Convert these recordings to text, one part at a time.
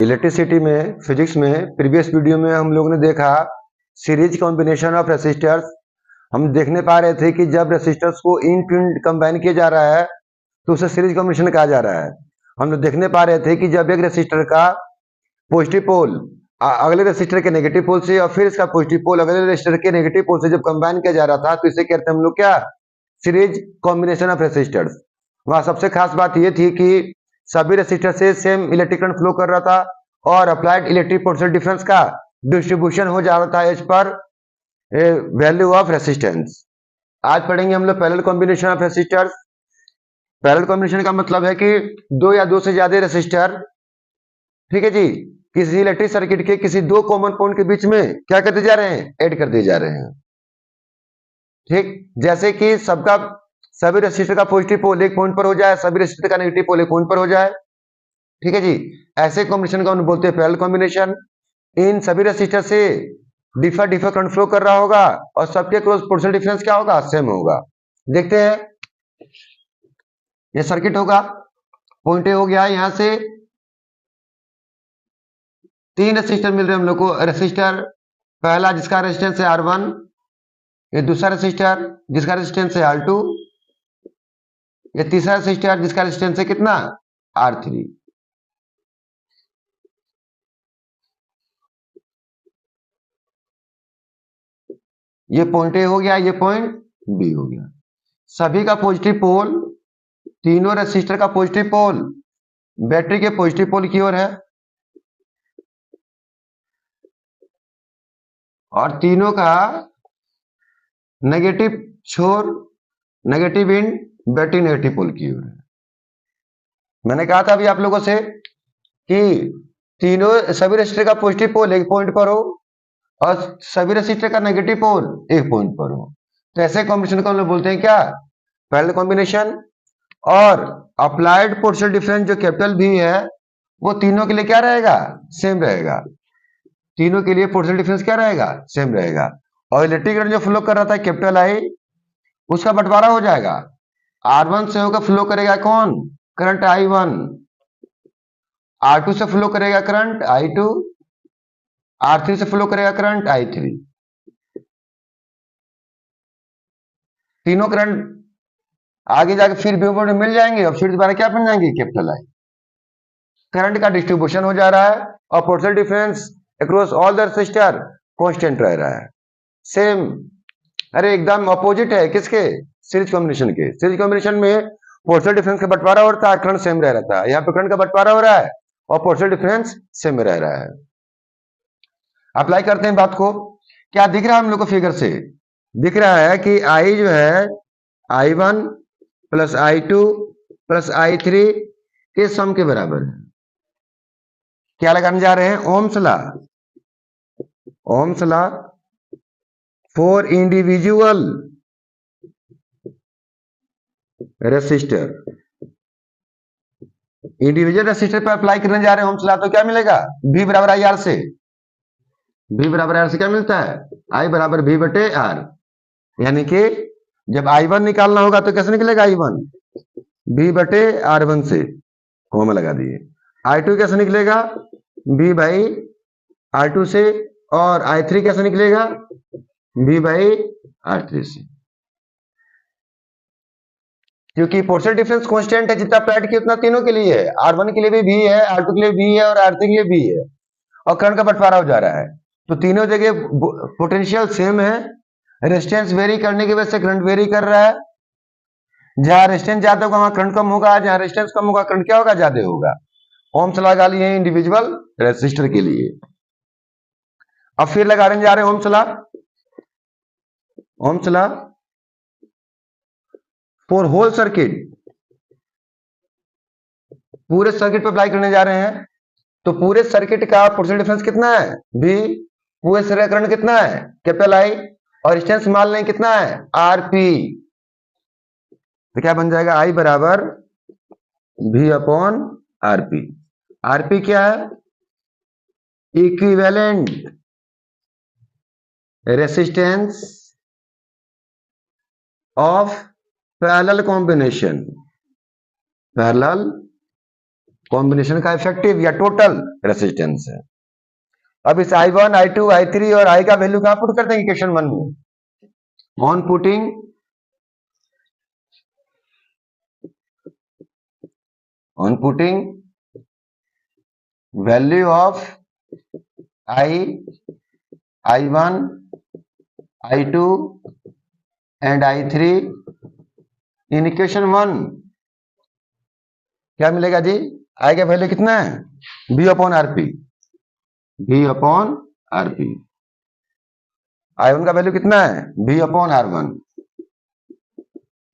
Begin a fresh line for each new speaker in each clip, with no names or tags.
Electricity में, physics में previous video में हम लोग ने देखा सीरीज कॉम्बिनेशन ऑफ रेसिस्टर्स। हम देखने पा रहे थे कि जब रेसिस्टर्स को इन टू इन कंबाइन किया जा रहा है तो उसे सीरीज कॉम्बिनेशन कहा जा रहा है। हम लोग देखने पा रहे थे कि जब एक रेसिस्टर का पॉजिटिव पोल अगले रेसिस्टर के नेगेटिव पोल से और फिर इसका पॉजिटिव पोल अगले रेसिस्टर के नेगेटिव पोल से जब कंबाइन किया जा रहा था तो इसे कहते हैं हम लोग क्या, सीरीज कॉम्बिनेशन ऑफ रेसिस्टर्स। वहां सबसे खास बात यह थी कि सभी रेसिस्टर से सेम इलेक्ट्रिक करंट फ्लो कर रहा था और अप्लाइड इलेक्ट्रिक पोटेंशियल डिफरेंस का डिस्ट्रीब्यूशन हो जा रहा था as per value of resistance. आज पढ़ेंगे हम लोग parallel combination of resistors. Parallel combination का मतलब है कि दो या दो से ज्यादा रेसिस्टर, ठीक है जी, किसी इलेक्ट्रिक सर्किट के किसी दो कॉमन पॉइंट के बीच में क्या करते जा रहे हैं, ऐड कर दिए जा रहे हैं। ठीक, जैसे कि सभी रेसिस्टर का पॉजिटिव पोल एक पॉइंट पर हो जाए, सभी रेसिस्टर का नेगेटिव पोल एक पॉइंट पर हो जाए, ठीक है जी। ऐसे कॉम्बिनेशन को हम बोलते हैं पैरेलल कॉम्बिनेशन। इन सभी रेसिस्टर से डिफर करंट फ्लो कर रहा होगा और सबके क्रॉस पोटेंशियल डिफरेंस क्या होगा, सेम होगा। देखते हैं, ये सर्किट होगा, पॉइंट ए हो गया, यहां से तीन रेसिस्टर मिल रहे हैं हम लोग को। रेसिस्टर पहला जिसका रेजिस्टेंस है R1, ये दूसरा रेसिस्टर जिसका रेजिस्टेंस है R2, ये तीसरा रेसिस्टर जिसका रेजिस्टेंस है कितना, R3। ये पॉइंट ए हो गया, ये पॉइंट बी हो गया। सभी का पॉजिटिव पोल, तीनों रेसिस्टर का पॉजिटिव पोल बैटरी के पॉजिटिव पोल की ओर है और तीनों का नेगेटिव छोर, negative end battery negative pole की ओर है। मैंने कहा था अभी आप लोगों से कि तीनों सभी रेसिस्टर का पॉजिटिव पोल एक पॉइंट पर हो और सभी रेसिस्टर का नेगेटिव पोल एक पॉइंट पर हो, तो ऐसे कॉम्बिनेशन को हम लोग बोलते हैं क्या, पैरेलल कॉम्बिनेशन। और अप्लाइड पोटेंशियल डिफरेंस जो कैपिटल भी है वो तीनों के लिए क्या रहेगा, सेम रहेगा। तीनों के लिए पोटेंशियल डिफरेंस क्या रहेगा, सेम रहेगा। और इलेक्ट्रिक करंट जो फ्लो कर रहा था कैपिटल आई, उसका बंटवारा हो जाएगा। R1 से होकर फ्लो करेगा कौन, करंट I1, R2 से फ्लो करेगा करंट I2, R3 से फ्लो करेगा करंट I3। तीनों करंट आगे जाके फिर वेव में मिल जाएंगे और फिर दोबारा क्या बन जाएंगे, कैपिटल आई। करंट का डिस्ट्रीब्यूशन हो जा रहा है और potential difference across all the resistor constant रह रहा है, सेम। अरे एकदम अपोजिट है किसके, सीरीज कॉम्बिनेशन के। सीरीज कॉम्बिनेशन में पोटेंशियल डिफरेंस का बंटवारा होता है, करंट सेम रह रहता है। यहाँ पे करंट का बंटवारा हो रहा है और पोटेंशियल डिफरेंस सेम रह रहा है। अप्लाई करते हैं बात को, क्या दिख रहा है हम लोग को फिगर से, दिख रहा है कि I जो है I1 plus I2 plus I3 के सम के बराबर है। क्या लगाने जा रहे हैं, ohm's law. Ohm's law for individual resistor. Individual resistor पर अप्लाई करने जा रहे हैं ओम्स लॉ, तो क्या मिलेगा, V बराबर I R से। V बराबर R से क्या मिलता है, I बराबर V बटे R। यानी कि जब I1 निकालना होगा तो कैसे निकलेगा, I1 V बटे R1 से, कोमा लगा दिए। I2 कैसे निकलेगा, V बाई R2 से, और I3 कैसे निकलेगा, V बाई R3 से। क्योंकि पोटेंशियल डिफरेंस कांस्टेंट है, जितना अप्लाइड किया उतना तीनों के लिए है। R1 के लिए भी V है, R2 के लिए V है और R3 के लिए V है, और करंट का बंटवारा हो जा रहा है। तो तीनों जगह पोटेंशियल सेम है। रेजिस्टेंस वेरी करने की वजह से करंट वेरी कर रहा है। जहां रेजिस्टेंस ज्यादा होगा वहां करंट कम होगा, जहां रेजिस्टेंस कम होगा करंट क्या होगा, ज्यादा होगा। ओम्स लॉ लगा लिए इंडिविजुअल रेसिस्टर के लिए। अब फिर लगाने जा रहे हैं ohm's law. Ohm's law for whole circuit, पूरे सर्किट पर अप्लाई करने जा रहे हैं। तो पूरे सर्किट का पोटेंशियल डिफरेंस कितना है, V। पूरे सर्किट का करंट कितना है, कैपिटल I, और रेजिस्टेंस मान लें कितना है, RP। तो क्या बन जाएगा, I बराबर V अपॉन RP। RP क्या है, equivalent resistance of parallel combination. Parallel combination का इफेक्टिव या टोटल रेसिस्टेंस है। अब इस I1, I2, I3 और I का वैल्यू कहां पुट करते हैं इक्वेशन 1 में? On putting value of I1, I2 and I3 in equation 1, क्या मिलेगा जी? I का वैल्यू कितना है? V upon RP। I1 का वैल्यू कितना है? V upon R1।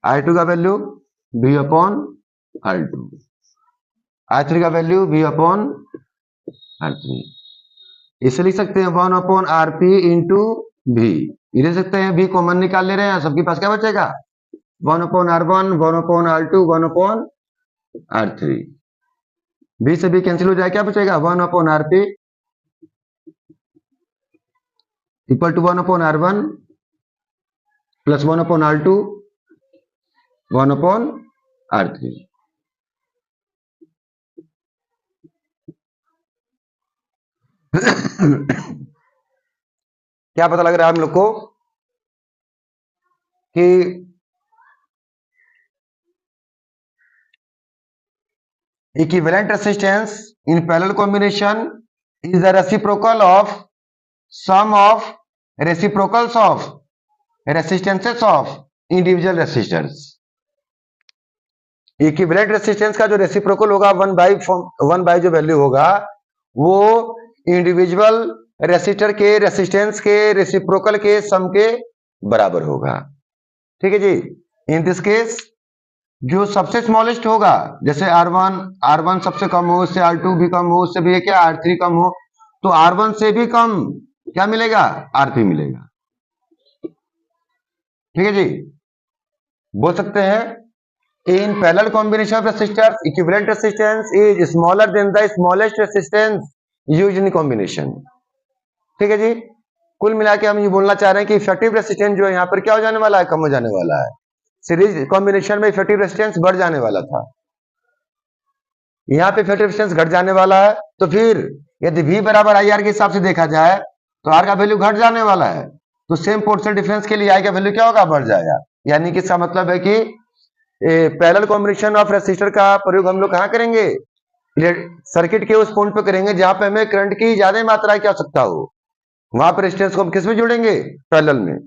I2 का value V upon R2। I3 का वैल्यू V अपॉन R3। इसे लिख सकते हैं 1 अपॉन RP इंटू V। ये ले सकते हैं, V कॉमन निकाल ले रहे हैं, सबके पास क्या बचेगा? 1 upon R1, 1 upon R2, 1 upon R3। V से V कैंसिल हो जाए, क्या बचेगा? 1 upon RP equal to 1 upon R1 plus 1 upon R2, 1 upon R3। क्या पता लग रहा है हम लोग को कि equivalent resistance in parallel combination is the reciprocal of sum of reciprocals of resistances of individual resistors. Equivalent resistance का जो रेसिप्रोकल होगा 1 बाई जो वैल्यू होगा वो इंडिविजुअल रेसिस्टर के रेसिस्टेंस के रेसिप्रोकल के सम के बराबर होगा। ठीक है जी। इन दिस केस जो सबसे स्मॉलेस्ट होगा, जैसे R1 सबसे कम हो, उससे R2 भी कम हो, उससे भी क्या R3 कम हो, तो R1 से भी कम क्या मिलेगा? RP मिलेगा। ठीक है जी। बोल सकते हैं इन parallel combination of resistors equivalent resistance is smaller than the smallest resistance used in combination. ठीक है जी। कुल मिला के हम ये बोलना चाह रहे हैं कि इफेक्टिव रेसिस्टेंस जो है यहाँ पर क्या हो जाने वाला है? कम हो जाने वाला है। सीरीज कॉम्बिनेशन में इफेक्टिव रेसिस्टेंस बढ़ जाने वाला था, यहाँ पे इफेक्टिव रेसिस्टेंस घट जाने वाला है। तो फिर यदि V बराबर IR के हिसाब से देखा जाए तो R का वैल्यू घट जाने वाला है, तो सेम पोटेंशियल डिफरेंस के लिए I का वैल्यू क्या होगा? बढ़ जाएगा। यानी कि इसका मतलब है कि पैरेलल कॉम्बिनेशन ऑफ रेसिस्टर का प्रयोग हम लोग कहाँ करेंगे? सर्किट के उस पॉइंट पे करेंगे जहां पे हमें करंट की ज्यादा मात्रा की आवश्यकता हो, वहां पर रेजिस्टेंस को हम किस में जोड़ेंगे? पैरेलल में।